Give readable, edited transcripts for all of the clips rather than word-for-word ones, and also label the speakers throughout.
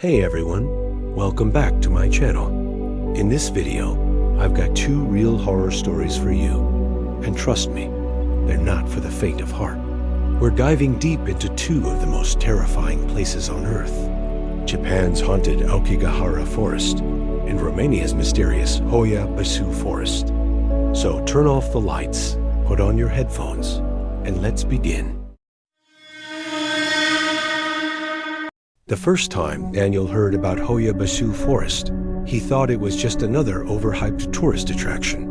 Speaker 1: Hey everyone, welcome back to my channel. In this video, I've got two real horror stories for you. And trust me, they're not for the faint of heart. We're diving deep into two of the most terrifying places on Earth. Japan's haunted Aokigahara Forest and Romania's mysterious Hoia Baciu Forest. So turn off the lights, put on your headphones, and let's begin. The first time Daniel heard about Hoia Baciu Forest, he thought it was just another overhyped tourist attraction,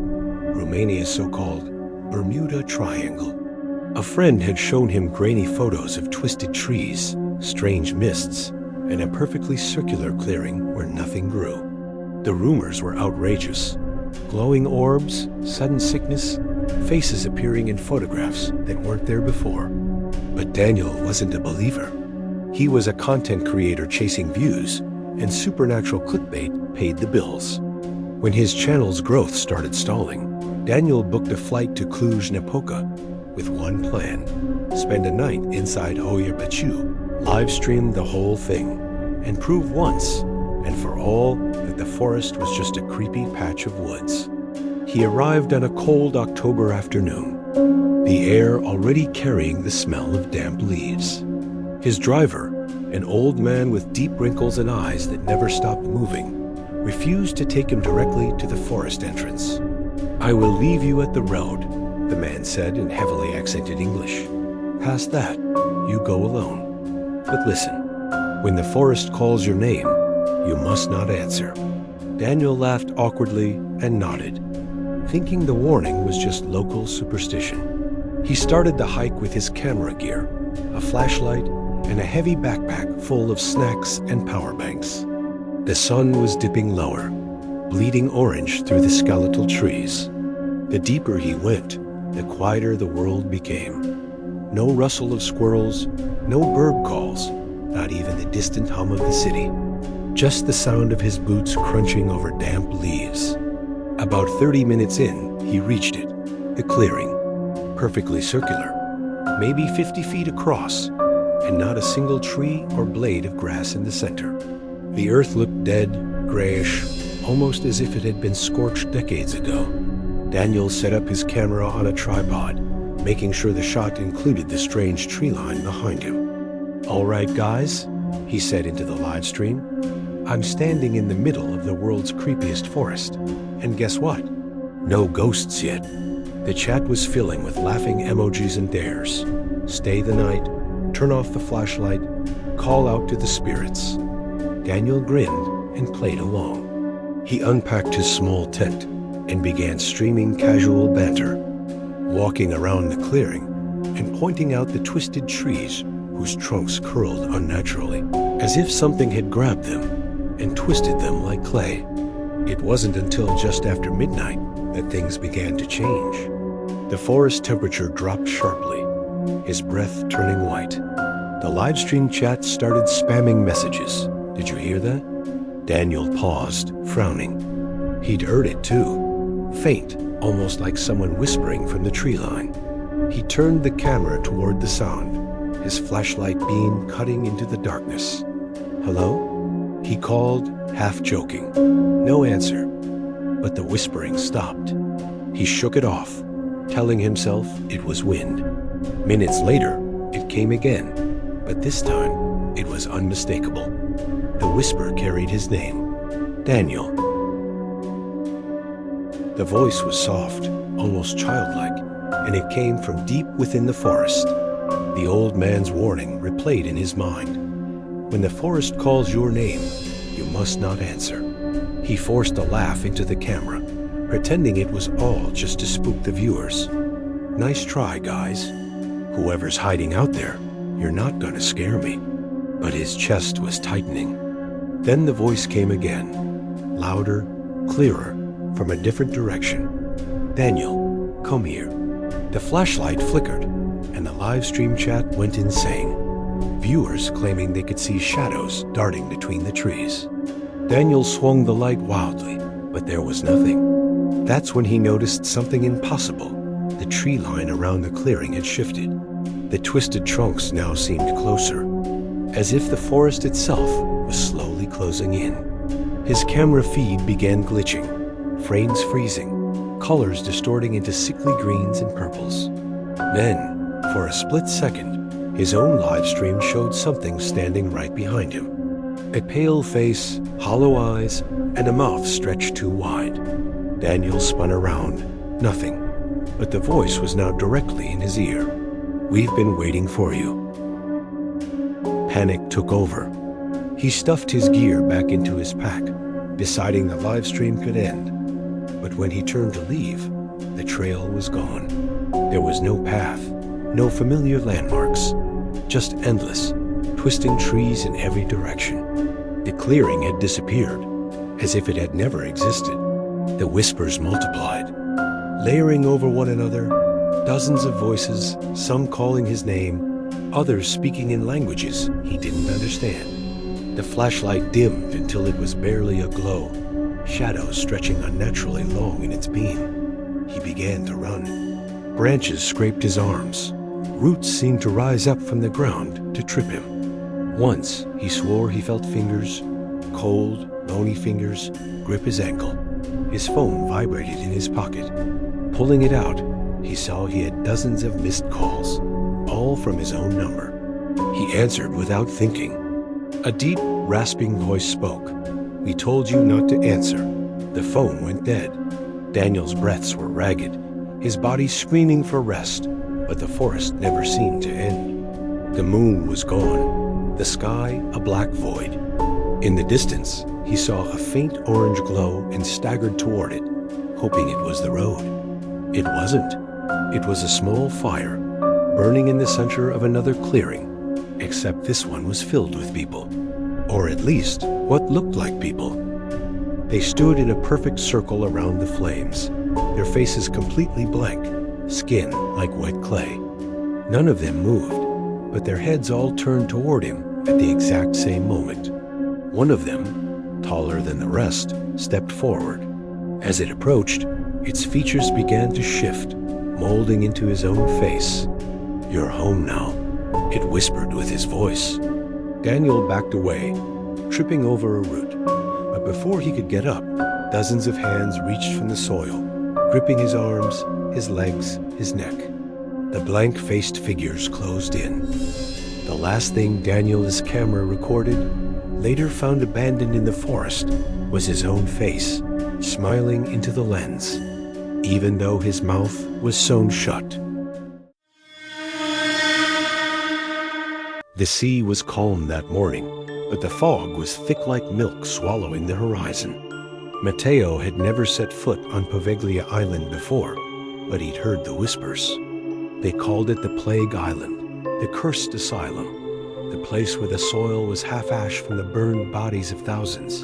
Speaker 1: Romania's so-called Bermuda Triangle. A friend had shown him grainy photos of twisted trees, strange mists, and a perfectly circular clearing where nothing grew. The rumors were outrageous. Glowing orbs, sudden sickness, faces appearing in photographs that weren't there before. But Daniel wasn't a believer. He was a content creator chasing views, and supernatural clickbait paid the bills. When his channel's growth started stalling, Daniel booked a flight to Cluj-Napoca with one plan: spend a night inside Hoia Baciu, live stream the whole thing, and prove once and for all that the forest was just a creepy patch of woods. He arrived on a cold October afternoon, the air already carrying the smell of damp leaves. His driver, an old man with deep wrinkles and eyes that never stopped moving, refused to take him directly to the forest entrance. "I will leave you at the road," the man said in heavily accented English. "Past that, you go alone. But listen, when the forest calls your name, you must not answer." Daniel laughed awkwardly and nodded, thinking the warning was just local superstition. He started the hike with his camera gear, a flashlight, and a heavy backpack full of snacks and power banks. The sun was dipping lower, bleeding orange through the skeletal trees. The deeper he went, the quieter the world became. No rustle of squirrels, no bird calls, not even the distant hum of the city. Just the sound of his boots crunching over damp leaves. About 30 minutes in, he reached it, the clearing, perfectly circular, maybe 50 feet across, and not a single tree or blade of grass in the center. The earth looked dead, grayish, almost as if it had been scorched decades ago. Daniel set up his camera on a tripod, making sure the shot included the strange tree line behind him. "All right, guys," he said into the live stream, "I'm standing in the middle of the world's creepiest forest. And guess what? No ghosts yet." The chat was filling with laughing emojis and dares. Stay the night, turn off the flashlight, call out to the spirits. Daniel grinned and played along. He unpacked his small tent and began streaming casual banter, walking around the clearing and pointing out the twisted trees whose trunks curled unnaturally, as if something had grabbed them and twisted them like clay. It wasn't until just after midnight that things began to change. The forest temperature dropped sharply, his breath turning white. The livestream chat started spamming messages. Did you hear that? Daniel paused, frowning. He'd heard it too. Faint, almost like someone whispering from the tree line. He turned the camera toward the sound, his flashlight beam cutting into the darkness. "Hello?" he called, half joking. No answer, but the whispering stopped. He shook it off, telling himself it was wind. Minutes later, it came again, but this time it was unmistakable. The whisper carried his name, Daniel. The voice was soft, almost childlike, and it came from deep within the forest. The old man's warning replayed in his mind. When the forest calls your name, you must not answer. He forced a laugh into the camera, pretending it was all just to spook the viewers. "Nice try, guys. Whoever's hiding out there, you're not gonna scare me." But his chest was tightening. Then the voice came again, louder, clearer, from a different direction. "Daniel, come here." The flashlight flickered, and the live stream chat went insane. Viewers claiming they could see shadows darting between the trees. Daniel swung the light wildly, but there was nothing. That's when he noticed something impossible. The tree line around the clearing had shifted. The twisted trunks now seemed closer, as if the forest itself was slowly closing in. His camera feed began glitching, frames freezing, colors distorting into sickly greens and purples. Then, for a split second, his own live stream showed something standing right behind him. A pale face, hollow eyes, and a mouth stretched too wide. Daniel spun around. Nothing. But the voice was now directly in his ear. "We've been waiting for you." Panic took over. He stuffed his gear back into his pack, deciding the live stream could end. But when he turned to leave, the trail was gone. There was no path, no familiar landmarks, just endless, twisting trees in every direction. The clearing had disappeared, as if it had never existed. The whispers multiplied, layering over one another, dozens of voices, some calling his name, others speaking in languages he didn't understand. The flashlight dimmed until it was barely a glow, shadows stretching unnaturally long in its beam. He began to run. Branches scraped his arms. Roots seemed to rise up from the ground to trip him. Once, he swore he felt fingers, cold, bony fingers, grip his ankle. His phone vibrated in his pocket. Pulling it out, he saw he had dozens of missed calls, all from his own number. He answered without thinking. A deep, rasping voice spoke. "We told you not to answer." The phone went dead. Daniel's breaths were ragged, his body screaming for rest, but the forest never seemed to end. The moon was gone, the sky a black void. In the distance, he saw a faint orange glow and staggered toward it, hoping it was the road. It wasn't. It was a small fire, burning in the center of another clearing, except this one was filled with people. Or at least, what looked like people. They stood in a perfect circle around the flames, their faces completely blank, skin like wet clay. None of them moved, but their heads all turned toward him at the exact same moment. One of them, taller than the rest, stepped forward. As it approached, its features began to shift, molding into his own face. "You're home now," it whispered with his voice. Daniel backed away, tripping over a root. But before he could get up, dozens of hands reached from the soil, gripping his arms, his legs, his neck. The blank-faced figures closed in. The last thing Daniel's camera recorded, later found abandoned in the forest, was his own face, smiling into the lens, even though his mouth was sewn shut. The sea was calm that morning, but the fog was thick like milk swallowing the horizon. Matteo had never set foot on Poveglia Island before, but he'd heard the whispers. They called it the Plague Island, the Cursed Asylum, the place where the soil was half ash from the burned bodies of thousands.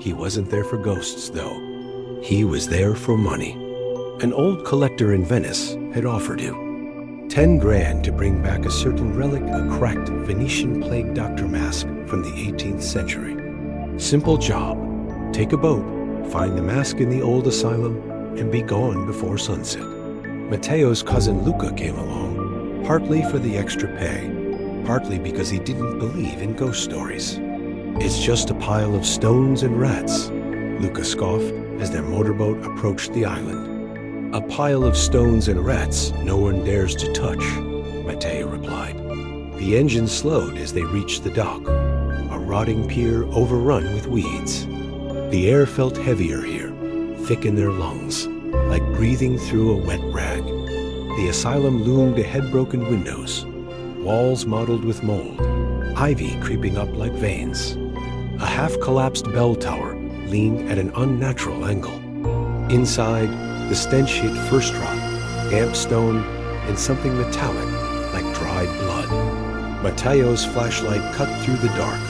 Speaker 1: He wasn't there for ghosts, though. He was there for money. An old collector in Venice had offered him 10 grand to bring back a certain relic, a cracked Venetian plague doctor mask from the 18th century. Simple job. Take a boat, find the mask in the old asylum, and be gone before sunset. Matteo's cousin Luca came along, partly for the extra pay, partly because he didn't believe in ghost stories. "It's just a pile of stones and rats," Luca scoffed as their motorboat approached the island. "A pile of stones and rats no one dares to touch," Matteo replied. The engine slowed as they reached the dock, a rotting pier overrun with weeds. The air felt heavier here, thick in their lungs, like breathing through a wet rag. The asylum loomed ahead, broken windows, walls mottled with mold, ivy creeping up like veins. A half-collapsed bell tower leaned at an unnatural angle. Inside, the stench hit first rot, damp stone, and something metallic like dried blood. Matteo's flashlight cut through the dark,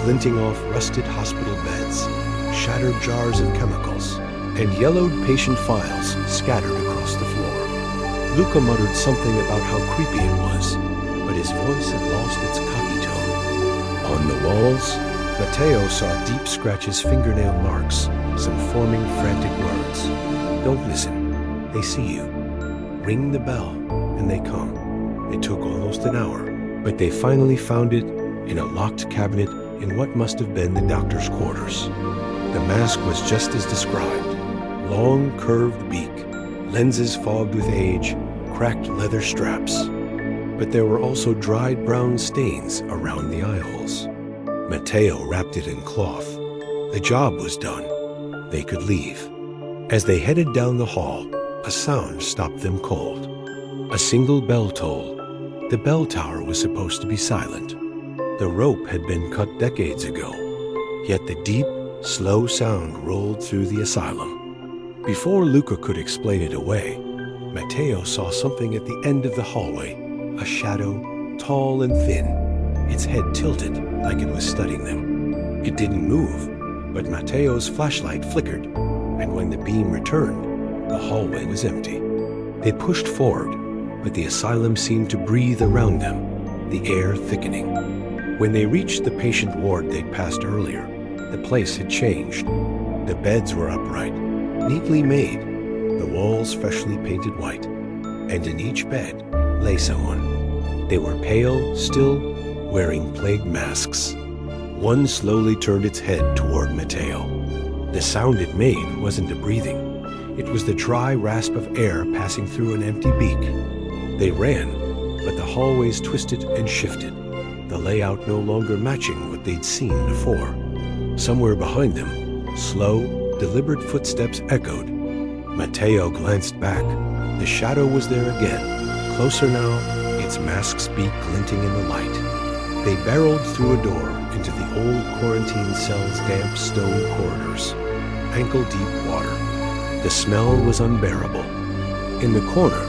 Speaker 1: glinting off rusted hospital beds, shattered jars of chemicals, and yellowed patient files scattered across the floor. Luca muttered something about how creepy it was, but his voice had lost its cocky tone. On the walls, Matteo saw deep scratches, fingernail marks, some forming frantic words. "Don't listen. They see you. Ring the bell, and they come." It took almost an hour, but they finally found it in a locked cabinet in what must have been the doctor's quarters. The mask was just as described. Long, curved beak, lenses fogged with age, cracked leather straps. But there were also dried brown stains around the eye holes. Matteo wrapped it in cloth. The job was done. They could leave. As they headed down the hall, a sound stopped them cold. A single bell tolled. The bell tower was supposed to be silent. The rope had been cut decades ago, yet the deep, slow sound rolled through the asylum. Before Luca could explain it away, Matteo saw something at the end of the hallway, a shadow, tall and thin, its head tilted like it was studying them. It didn't move, but Matteo's flashlight flickered, and when the beam returned, the hallway was empty. They pushed forward, but the asylum seemed to breathe around them, the air thickening. When they reached the patient ward they'd passed earlier, the place had changed. The beds were upright, neatly made, the walls freshly painted white, and in each bed lay someone. They were pale, still, wearing plague masks. One slowly turned its head toward Matteo. The sound it made wasn't a breathing. It was the dry rasp of air passing through an empty beak. They ran, but the hallways twisted and shifted, the layout no longer matching what they'd seen before. Somewhere behind them, slow, deliberate footsteps echoed. Matteo glanced back. The shadow was there again, closer now, its mask's beak glinting in the light. They barreled through a door into the old quarantine cell's damp stone corridors. Ankle-deep water. The smell was unbearable. In the corner,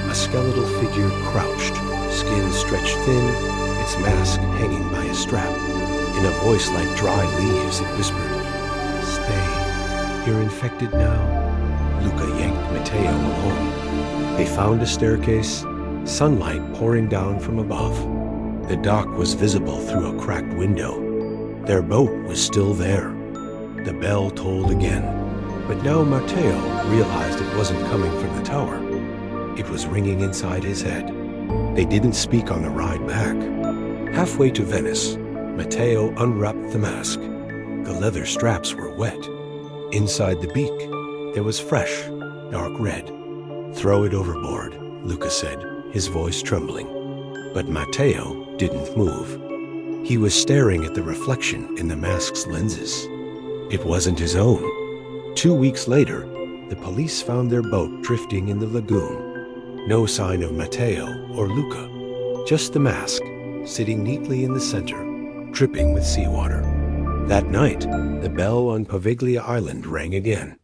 Speaker 1: a skeletal figure crouched, skin stretched thin, its mask hanging by a strap. In a voice like dry leaves, it whispered, "Stay. You're infected now." Luca yanked Matteo along. They found a staircase, sunlight pouring down from above. The dock was visible through a cracked window. Their boat was still there. The bell tolled again, but now Matteo realized it wasn't coming from the tower. It was ringing inside his head. They didn't speak on the ride back. Halfway to Venice, Matteo unwrapped the mask. The leather straps were wet. Inside the beak, there was fresh, dark red. "Throw it overboard," Luca said, his voice trembling. But Matteo didn't move. He was staring at the reflection in the mask's lenses. It wasn't his own. 2 weeks later, the police found their boat drifting in the lagoon. No sign of Matteo or Luca, just the mask, sitting neatly in the center, dripping with seawater. That night, the bell on Poveglia Island rang again.